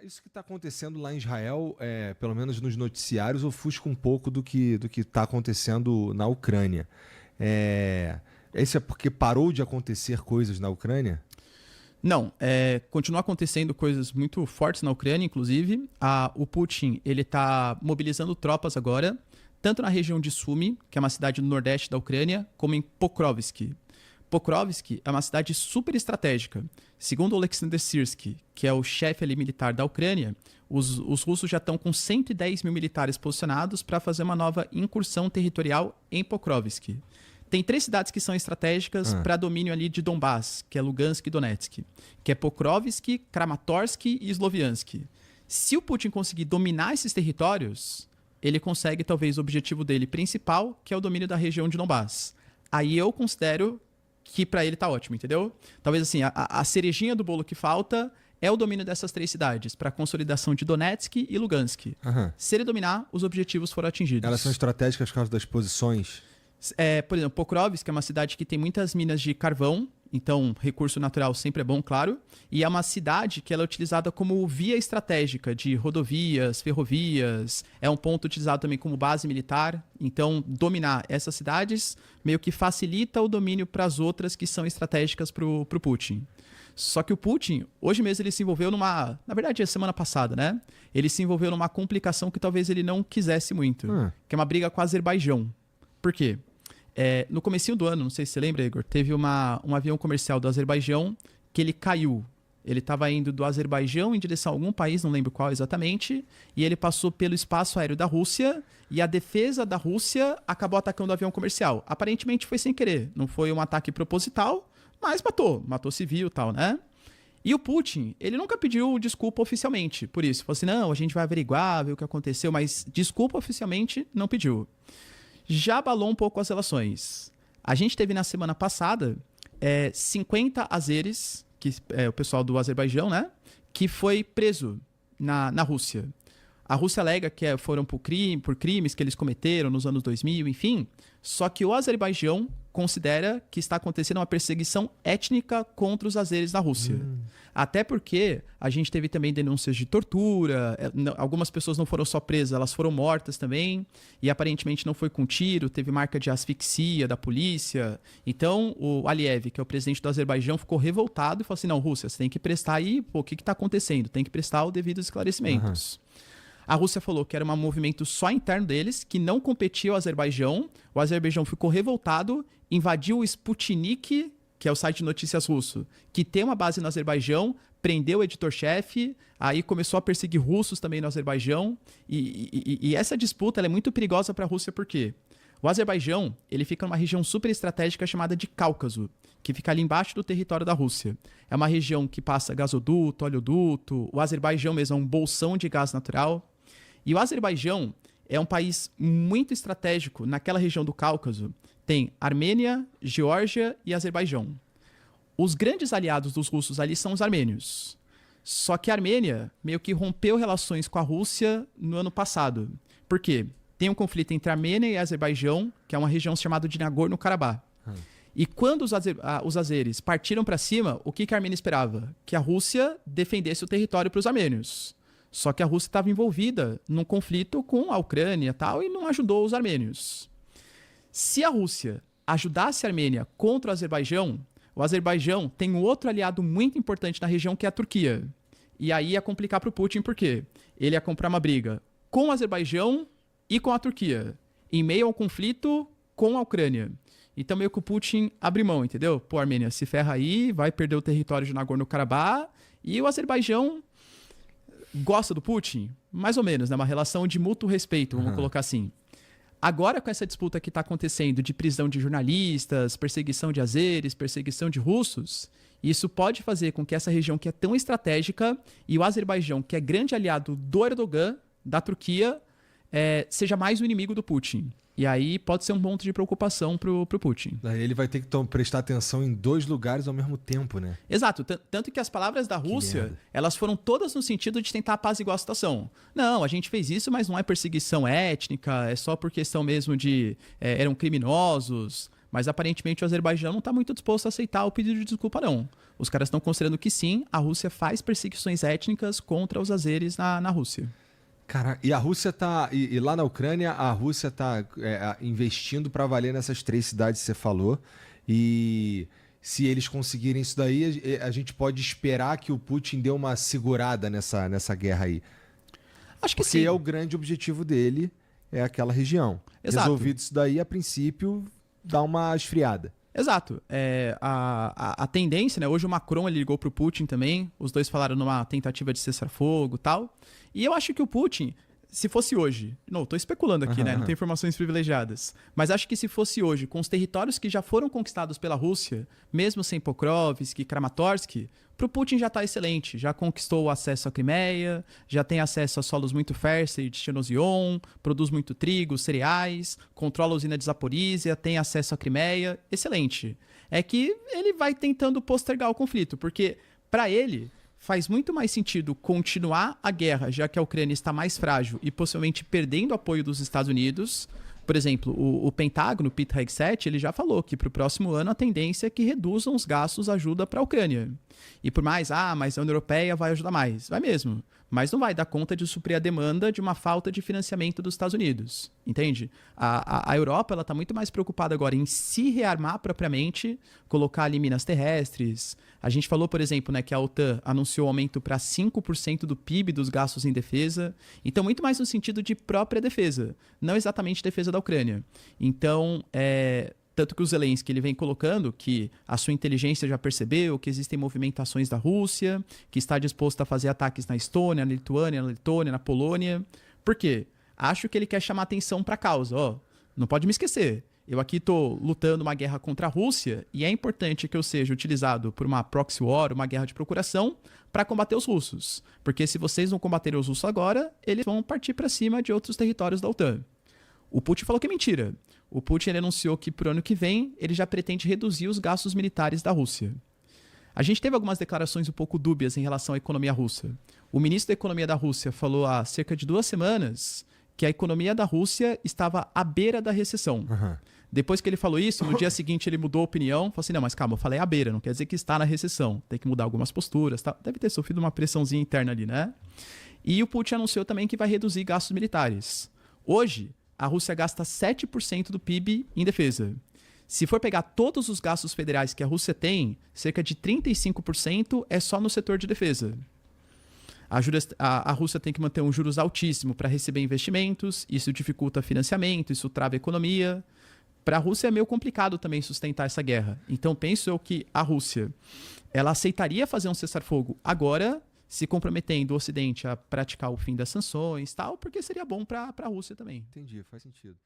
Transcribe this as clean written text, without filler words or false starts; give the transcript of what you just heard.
Isso que está acontecendo lá em Israel, pelo menos nos noticiários, ofusca um pouco do que está acontecendo na Ucrânia. Isso é porque parou de acontecer coisas na Ucrânia? Não, continua acontecendo coisas muito fortes na Ucrânia, inclusive. O Putin ele está mobilizando tropas agora, tanto na região de Sumy, que é uma cidade no nordeste da Ucrânia, como em Pokrovsk. Pokrovsk é uma cidade super estratégica. Segundo o Oleksandr Syrskyi, que é o chefe ali militar da Ucrânia, os russos já estão com 110 mil militares posicionados para fazer uma nova incursão territorial em Pokrovsk. Tem 3 cidades que são estratégicas para domínio ali de Donbass, que é Lugansk e Donetsk, que é Pokrovsk, Kramatorsk e Sloviansk. Se o Putin conseguir dominar esses territórios, ele consegue talvez o objetivo dele principal, que é o domínio da região de Donbass. Aí eu considero que para ele tá ótimo, entendeu? Talvez assim, a cerejinha do bolo que falta é o domínio dessas 3 cidades, para a consolidação de Donetsk e Lugansk. Se ele dominar, os objetivos foram atingidos. Elas são estratégicas por causa das posições? Por exemplo, Pokrovsk é uma cidade que tem muitas minas de carvão, então recurso natural sempre é bom, claro, e é uma cidade que ela é utilizada como via estratégica de rodovias, ferrovias, é um ponto utilizado também como base militar, então dominar essas cidades meio que facilita o domínio para as outras que são estratégicas para o Putin. Só que o Putin, hoje mesmo ele se envolveu na verdade, a semana passada, né? Ele se envolveu numa complicação que talvez ele não quisesse muito, que é uma briga com o Azerbaijão. Por quê? No comecinho do ano, não sei se você lembra, Igor, teve um avião comercial do Azerbaijão que ele caiu. Ele estava indo do Azerbaijão em direção a algum país, não lembro qual exatamente, e ele passou pelo espaço aéreo da Rússia e a defesa da Rússia acabou atacando o avião comercial. Aparentemente foi sem querer, não foi um ataque proposital, mas matou civil e tal, né? E o Putin, ele nunca pediu desculpa oficialmente por isso. Falou assim, não, a gente vai averiguar, ver o que aconteceu, mas desculpa oficialmente não pediu. Já abalou um pouco as relações. A gente teve na semana passada 50 azeres, que é o pessoal do Azerbaijão, né? Que foi preso na Rússia. A Rússia alega que foram por crimes que eles cometeram nos anos 2000, enfim. Só que o Azerbaijão considera que está acontecendo uma perseguição étnica contra os azeres na Rússia. Até porque a gente teve também denúncias de tortura, algumas pessoas não foram só presas, elas foram mortas também, e aparentemente não foi com tiro, teve marca de asfixia da polícia. Então o Aliyev, que é o presidente do Azerbaijão, ficou revoltado e falou assim, não, Rússia, você tem que prestar aí, o que está acontecendo? Tem que prestar os devidos esclarecimentos. A Rússia falou que era um movimento só interno deles, que não competia ao Azerbaijão. O Azerbaijão ficou revoltado, invadiu o Sputnik, que é o site de notícias russo, que tem uma base no Azerbaijão, prendeu o editor-chefe, aí começou a perseguir russos também no Azerbaijão. E essa disputa ela é muito perigosa para a Rússia, por quê? O Azerbaijão ele fica numa região super estratégica chamada de Cáucaso, que fica ali embaixo do território da Rússia. É uma região que passa gasoduto, oleoduto, o Azerbaijão mesmo é um bolsão de gás natural. E o Azerbaijão é um país muito estratégico naquela região do Cáucaso. Tem Armênia, Geórgia e Azerbaijão. Os grandes aliados dos russos ali são os armênios. Só que a Armênia meio que rompeu relações com a Rússia no ano passado. Por quê? Tem um conflito entre Armênia e Azerbaijão, que é uma região chamada de Nagorno-Karabakh. E quando os azeres partiram para cima, o que a Armênia esperava? Que a Rússia defendesse o território para os armênios. Só que a Rússia estava envolvida num conflito com a Ucrânia e tal, e não ajudou os armênios. Se a Rússia ajudasse a Armênia contra o Azerbaijão tem um outro aliado muito importante na região, que é a Turquia. E aí ia complicar para o Putin, por quê? Ele ia comprar uma briga com o Azerbaijão e com a Turquia, em meio ao conflito com a Ucrânia. Então meio que o Putin abre mão, entendeu? Pô, a Armênia se ferra aí, vai perder o território de Nagorno-Karabakh, e o Azerbaijão gosta do Putin? Mais ou menos, né? Uma relação de mútuo respeito, vamos colocar assim. Agora, com essa disputa que está acontecendo de prisão de jornalistas, perseguição de azeres, perseguição de russos, isso pode fazer com que essa região que é tão estratégica e o Azerbaijão, que é grande aliado do Erdogan, da Turquia, seja mais o inimigo do Putin. E aí pode ser um ponto de preocupação pro Putin. Daí ele vai ter que prestar atenção em 2 lugares ao mesmo tempo, né? Exato. Tanto que as palavras da Rússia, elas foram todas no sentido de tentar apaziguar a situação. Não, a gente fez isso, mas não é perseguição étnica, é só por questão mesmo de eram criminosos. Mas aparentemente o Azerbaijão não está muito disposto a aceitar o pedido de desculpa, não. Os caras estão considerando que sim, a Rússia faz perseguições étnicas contra os azeres na Rússia. Cara, e a Rússia tá. E lá na Ucrânia, a Rússia tá investindo para valer nessas 3 cidades que você falou. E se eles conseguirem isso daí, a gente pode esperar que o Putin dê uma segurada nessa guerra aí. Acho que Porque sim. é o grande objetivo dele, é aquela região. Exato. Resolvido isso daí, a princípio, dá uma esfriada. Exato. A tendência, né? Hoje o Macron ele ligou pro Putin também. Os dois falaram numa tentativa de cessar-fogo e tal. E eu acho que o Putin, se fosse hoje... Não, tô especulando aqui, né? Não tem informações privilegiadas. Mas acho que se fosse hoje, com os territórios que já foram conquistados pela Rússia, mesmo sem Pokrovsk, Kramatorsk, pro Putin já tá excelente. Já conquistou o acesso à Crimeia, já tem acesso a solos muito férteis de Chernozyon, produz muito trigo, cereais, controla a usina de Zaporizhia, tem acesso à Crimeia. Excelente. É que ele vai tentando postergar o conflito, porque para ele faz muito mais sentido continuar a guerra, já que a Ucrânia está mais frágil e possivelmente perdendo o apoio dos Estados Unidos. Por exemplo, o Pentágono, o Pete Hegseth, ele já falou que para o próximo ano a tendência é que reduzam os gastos de ajuda para a Ucrânia. E por mais, mas a União Europeia vai ajudar mais. Vai mesmo. Mas não vai dar conta de suprir a demanda de uma falta de financiamento dos Estados Unidos. Entende? A Europa está muito mais preocupada agora em se rearmar propriamente, colocar ali minas terrestres. A gente falou, por exemplo, né, que a OTAN anunciou aumento para 5% do PIB dos gastos em defesa. Então, muito mais no sentido de própria defesa, não exatamente defesa da Ucrânia. Então, tanto que o Zelensky ele vem colocando que a sua inteligência já percebeu que existem movimentações da Rússia, que está disposto a fazer ataques na Estônia, na Lituânia, na Letônia, na Polônia. Por quê? Acho que ele quer chamar atenção para a causa. Não pode me esquecer. Eu aqui estou lutando uma guerra contra a Rússia e é importante que eu seja utilizado por uma proxy war, uma guerra de procuração, para combater os russos. Porque se vocês não combaterem os russos agora, eles vão partir para cima de outros territórios da OTAN. O Putin falou que é mentira. O Putin ele anunciou que para o ano que vem ele já pretende reduzir os gastos militares da Rússia. A gente teve algumas declarações um pouco dúbias em relação à economia russa. O ministro da Economia da Rússia falou há cerca de 2 semanas que a economia da Rússia estava à beira da recessão. Depois que ele falou isso, no dia seguinte ele mudou a opinião, falou assim, não, mas calma, eu falei à beira, não quer dizer que está na recessão, tem que mudar algumas posturas, tá? Deve ter sofrido uma pressãozinha interna ali, né? E o Putin anunciou também que vai reduzir gastos militares. Hoje, a Rússia gasta 7% do PIB em defesa. Se for pegar todos os gastos federais que a Rússia tem, cerca de 35% é só no setor de defesa. A Rússia tem que manter um juros altíssimo para receber investimentos, isso dificulta financiamento, isso trava a economia. Para a Rússia é meio complicado também sustentar essa guerra. Então penso eu que a Rússia ela aceitaria fazer um cessar-fogo agora, se comprometendo o Ocidente a praticar o fim das sanções, tal, porque seria bom para a Rússia também. Entendi, faz sentido.